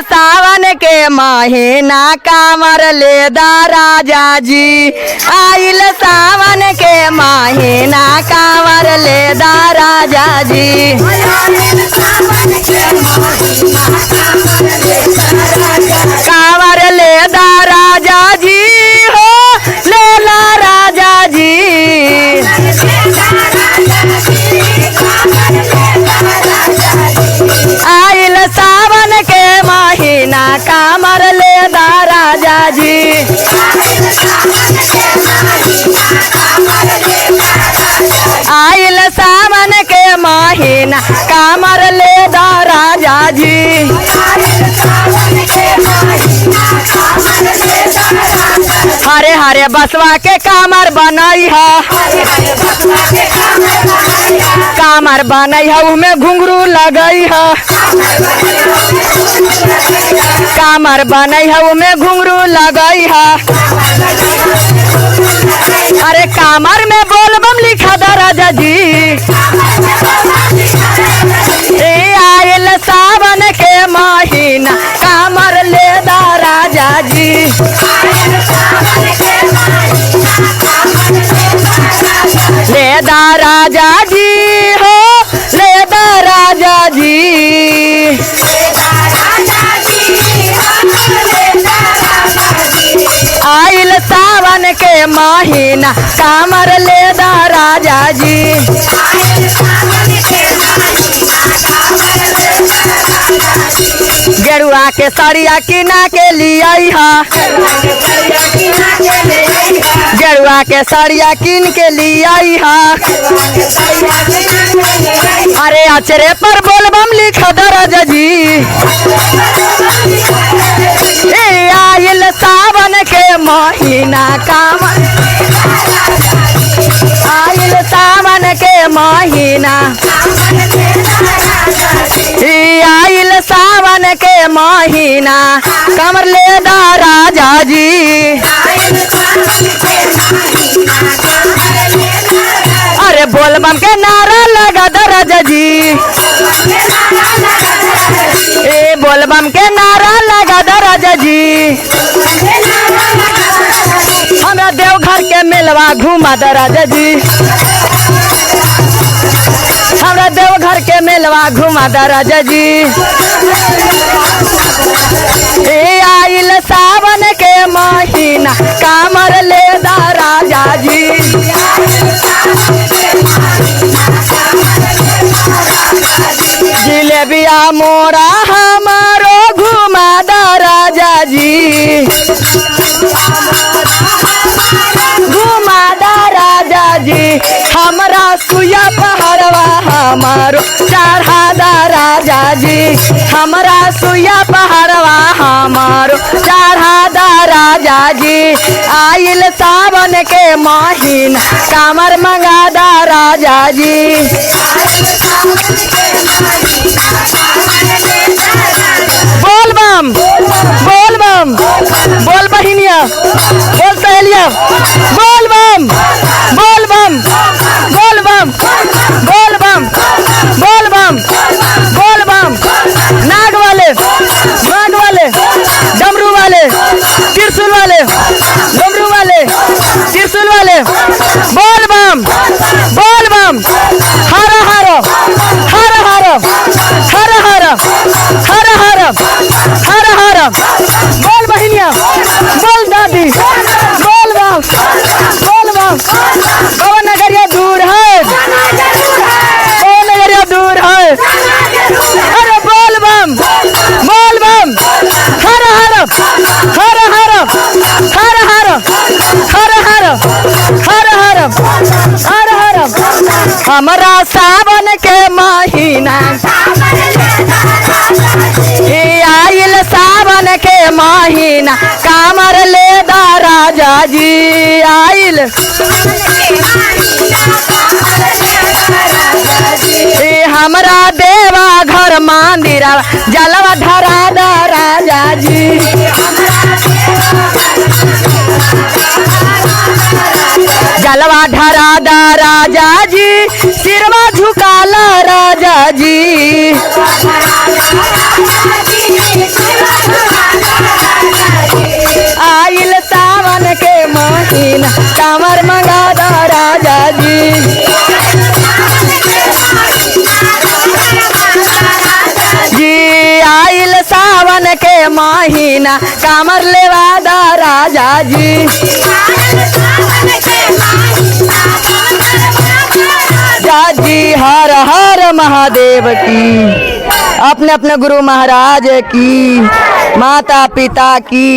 सावन के महीना कामर लेदा राजा जी। आइल सावन के महीना कामर लेदा राजा जी। कामर लेदा राजा जी हो लेला राजा जी। आइल सावन के महीना कामर लेदा राजा जी। आइल सावन के महीना कामर लेदा राजा जी। हरे हरे बसवा के कामर बनई है। कामर बनई है उसमें घुंघरू लगई है। कामर बनई है उसमें घुंघरू लगई है। अरे कामर में बोलबम लिखा दा राजा जी। आइल सावन के महीना कामर लेदा राजा जी। लेदा राजा जी हो लेदा राजा जी। आइल सावन के महीना कामर लेदा राजा जी। गेरुआ के सरिया किना के लिया है। गेरुआ के सरिया किन के लिया है। अरे अचरे पर बोलबम लिखा दा राजा जी। आइल सावन के महीना कामर। आइल सावन के महीना। आइल सावन के महीना कामर लेदा राजा जी। अरे बोलबम के नारा लगा दा राजा जी। बोलबम के नारा लगा दा राजा जी। हमरा देवघर के मेलवा घुमा दा राजा जी। हमरा देवघर के मेलवा घुमा दा राजा जी। आइल सावन के महीना कामर लेदा राजा जी। जिलेबिया मोरा हमारो घुमा दा राजा जी। घुमा दा राजा जी। हमरा सुया पहाड़वा हमारो चढ़ा दा राजा जी। हमरा सुया पहाड़वा हमारो चढ़ा दा राजा जी। आइल सावन के महीना कामर मंगा दा राजा जी। बोलबम बोलबम बोल बहिनिया बोल सहेलिया। बोलबम बोलबम बोलबम बोलबम बोलबम बोलबम। नाग वाले डमरू वाले त्रिशूल वाले डमरू वाले त्रिशूल वाले। बोलबम बोलबम हर हर हर हर हर हर हर हर हर हर। बोल बहिनिया बोल दादी बोलबम बोलबम। कौन नगरिया दूर है। कौन नगरिया दूर है। अरे बोलबम बोलबम हर हर हर हर हर हर हर हर हर हर हर हर। हमरा सावन के महीना। आइल सावन के महीना कामर लेदा राजा जी। आइल हमरा देवा घर मंदिरा जलवा धरा दा राजा जी। जलवा धरा दा राजा जी। सिरवा झुकाला राजा जी। महीना कामर लेवा दा राजा जी। राजा जी हर हर महादेव की, अपने अपने गुरु महाराज की, माता पिता की।